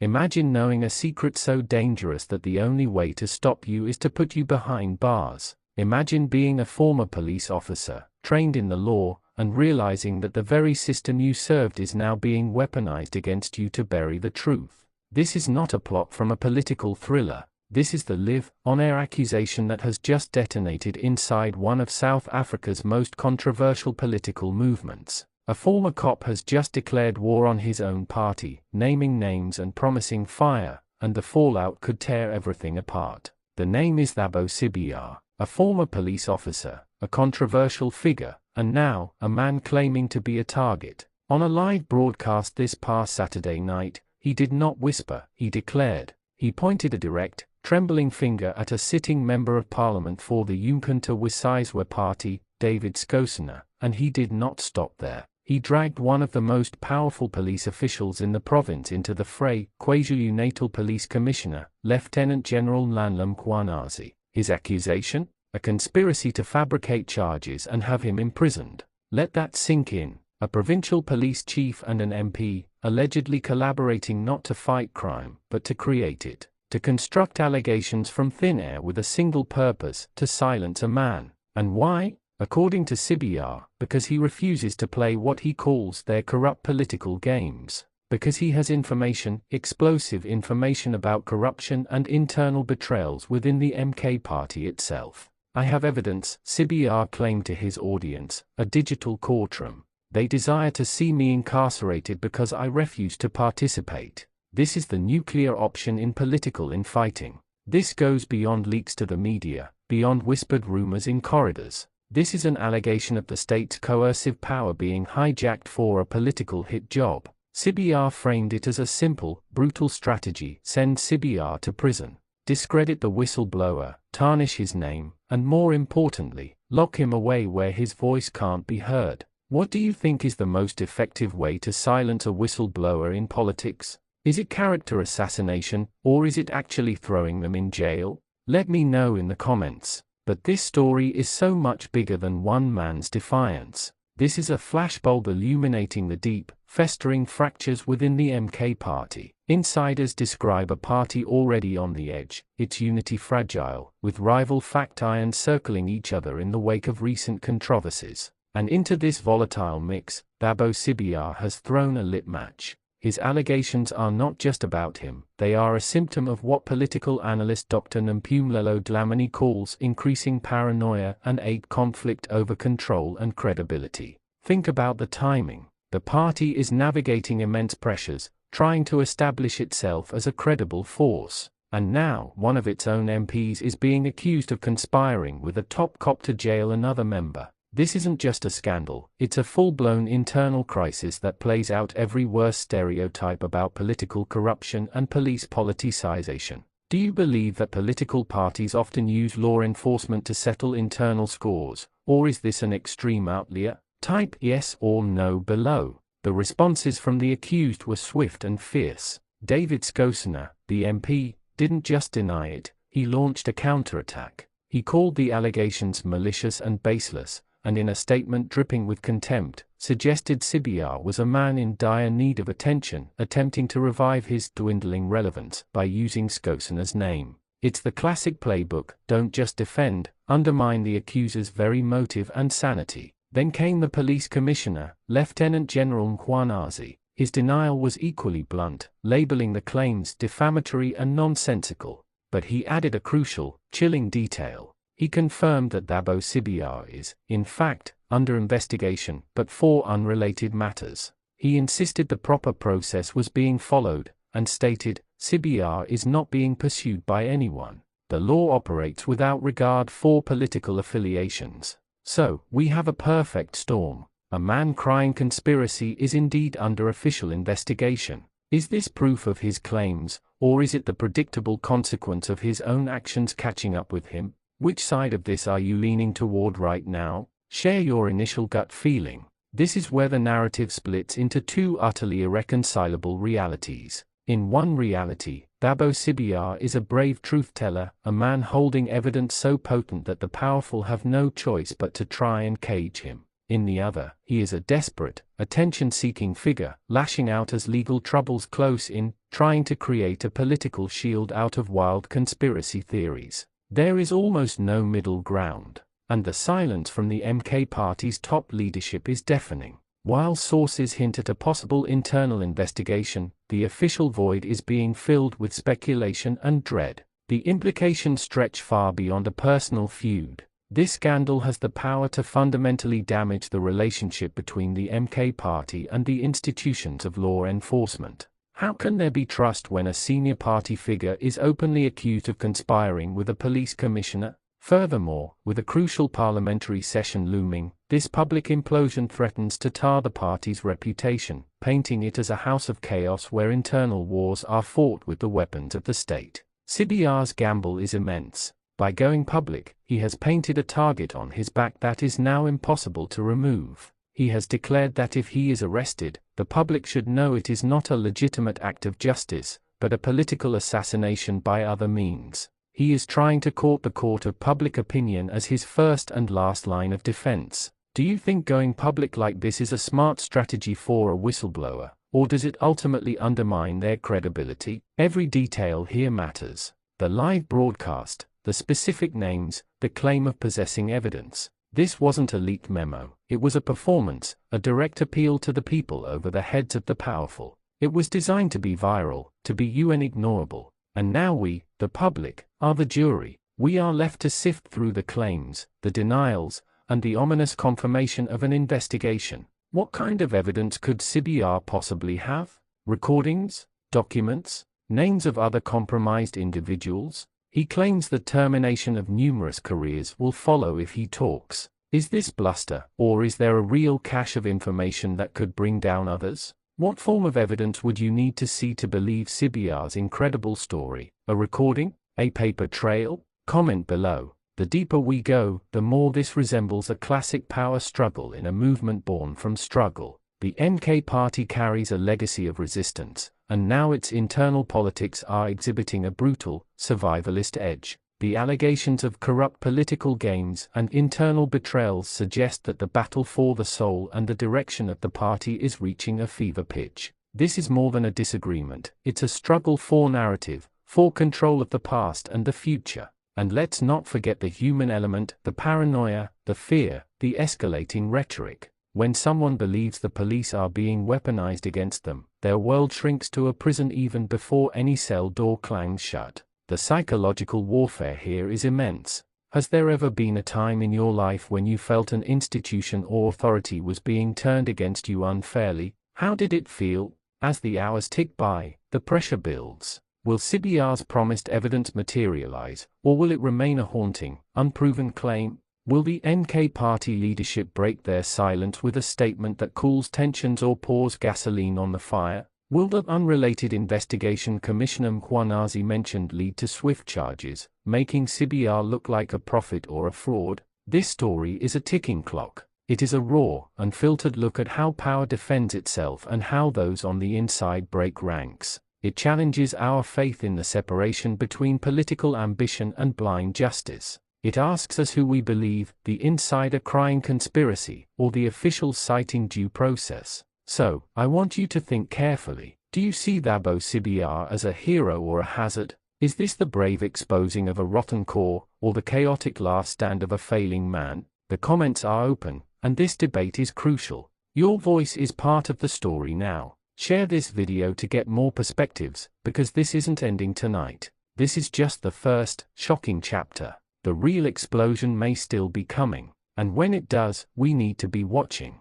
Imagine knowing a secret so dangerous that the only way to stop you is to put you behind bars. Imagine being a former police officer, trained in the law, and realizing that the very system you served is now being weaponized against you to bury the truth. This is not a plot from a political thriller. This is the live, on-air accusation that has just detonated inside one of South Africa's most controversial political movements. A former cop has just declared war on his own party, naming names and promising fire, and the fallout could tear everything apart. The name is Thabo Sibiya, a former police officer, a controversial figure, and now, a man claiming to be a target. On a live broadcast this past Saturday night, he did not whisper, he declared. He pointed a direct, trembling finger at a sitting member of parliament for the uMkhonto weSizwe party, David Skosana, and he did not stop there. He dragged one of the most powerful police officials in the province into the fray, KwaZulu-Natal Police Commissioner, Lieutenant General Nhlanhla Mkhwanazi. His accusation? A conspiracy to fabricate charges and have him imprisoned. Let that sink in. A provincial police chief and an MP, allegedly collaborating not to fight crime, but to create it. To construct allegations from thin air with a single purpose, to silence a man. And why? According to Sibiya, because he refuses to play what he calls their corrupt political games. Because he has information, explosive information about corruption and internal betrayals within the MK party itself. I have evidence, Sibiya claimed to his audience, a digital courtroom. They desire to see me incarcerated because I refuse to participate. This is the nuclear option in political infighting. This goes beyond leaks to the media, beyond whispered rumors in corridors. This is an allegation of the state's coercive power being hijacked for a political hit job. Sibiya framed it as a simple, brutal strategy: send Sibiya to prison, discredit the whistleblower, tarnish his name, and more importantly, lock him away where his voice can't be heard. What do you think is the most effective way to silence a whistleblower in politics? Is it character assassination, or is it actually throwing them in jail? Let me know in the comments. But this story is so much bigger than one man's defiance. This is a flashbulb illuminating the deep, festering fractures within the MK party. Insiders describe a party already on the edge, its unity fragile, with rival facti encircling each other in the wake of recent controversies. And into this volatile mix, Thabo Sibiya has thrown a lit match. His allegations are not just about him, they are a symptom of what political analyst Dr. Nhlanhla Dlamini calls increasing paranoia and ache conflict over control and credibility. Think about the timing. The party is navigating immense pressures, trying to establish itself as a credible force. And now, one of its own MPs is being accused of conspiring with a top cop to jail another member. This isn't just a scandal, it's a full-blown internal crisis that plays out every worst stereotype about political corruption and police politicization. Do you believe that political parties often use law enforcement to settle internal scores, or is this an extreme outlier? Type yes or no below. The responses from the accused were swift and fierce. David Skosana, the MP, didn't just deny it, he launched a counterattack. He called the allegations malicious and baseless, and in a statement dripping with contempt, suggested Sibiya was a man in dire need of attention, attempting to revive his dwindling relevance by using Skosana's name. It's the classic playbook: don't just defend, undermine the accuser's very motive and sanity. Then came the police commissioner, Lieutenant General Mkhwanazi. His denial was equally blunt, labeling the claims defamatory and nonsensical. But he added a crucial, chilling detail. He confirmed that Thabo Sibiya is, in fact, under investigation, but for unrelated matters. He insisted the proper process was being followed, and stated, Sibiya is not being pursued by anyone. The law operates without regard for political affiliations. So, we have a perfect storm. A man crying conspiracy is indeed under official investigation. Is this proof of his claims, or is it the predictable consequence of his own actions catching up with him? Which side of this are you leaning toward right now? Share your initial gut feeling. This is where the narrative splits into two utterly irreconcilable realities. In one reality, Thabo Sibiya is a brave truth-teller, a man holding evidence so potent that the powerful have no choice but to try and cage him. In the other, he is a desperate, attention-seeking figure, lashing out as legal troubles close in, trying to create a political shield out of wild conspiracy theories. There is almost no middle ground, and the silence from the MK party's top leadership is deafening. While sources hint at a possible internal investigation, the official void is being filled with speculation and dread. The implications stretch far beyond a personal feud. This scandal has the power to fundamentally damage the relationship between the MK party and the institutions of law enforcement. How can there be trust when a senior party figure is openly accused of conspiring with a police commissioner? Furthermore, with a crucial parliamentary session looming, this public implosion threatens to tar the party's reputation, painting it as a house of chaos where internal wars are fought with the weapons of the state. Sibiya's gamble is immense. By going public, he has painted a target on his back that is now impossible to remove. He has declared that if he is arrested, the public should know it is not a legitimate act of justice, but a political assassination by other means. He is trying to court the court of public opinion as his first and last line of defense. Do you think going public like this is a smart strategy for a whistleblower, or does it ultimately undermine their credibility? Every detail here matters. The live broadcast, the specific names, the claim of possessing evidence. This wasn't a leaked memo. It was a performance, a direct appeal to the people over the heads of the powerful. It was designed to be viral, to be ignorable. And now we, the public, are the jury. We are left to sift through the claims, the denials, and the ominous confirmation of an investigation. What kind of evidence could Sibiya possibly have? Recordings? Documents? Names of other compromised individuals? He claims the termination of numerous careers will follow if he talks. Is this bluster, or is there a real cache of information that could bring down others? What form of evidence would you need to see to believe Sibiya's incredible story? A recording? A paper trail? Comment below. The deeper we go, the more this resembles a classic power struggle in a movement born from struggle. The MK party carries a legacy of resistance, and now its internal politics are exhibiting a brutal, survivalist edge. The allegations of corrupt political games and internal betrayals suggest that the battle for the soul and the direction of the party is reaching a fever pitch. This is more than a disagreement, it's a struggle for narrative, for control of the past and the future. And let's not forget the human element, the paranoia, the fear, the escalating rhetoric. When someone believes the police are being weaponized against them, their world shrinks to a prison even before any cell door clangs shut. The psychological warfare here is immense. Has there ever been a time in your life when you felt an institution or authority was being turned against you unfairly? How did it feel? As the hours tick by, the pressure builds. Will Sibiya's promised evidence materialize, or will it remain a haunting, unproven claim? Will the MK party leadership break their silence with a statement that cools tensions or pours gasoline on the fire? Will the unrelated investigation Commissioner Mkhwanazi mentioned lead to swift charges, making Sibiya look like a prophet or a fraud? This story is a ticking clock. It is a raw, unfiltered look at how power defends itself and how those on the inside break ranks. It challenges our faith in the separation between political ambition and blind justice. It asks us who we believe, the insider crying conspiracy, or the officials citing due process. So, I want you to think carefully. Do you see Thabo Sibiya as a hero or a hazard? Is this the brave exposing of a rotten core, or the chaotic last stand of a failing man? The comments are open, and this debate is crucial. Your voice is part of the story now. Share this video to get more perspectives, because this isn't ending tonight. This is just the first, shocking chapter. The real explosion may still be coming, and when it does, we need to be watching.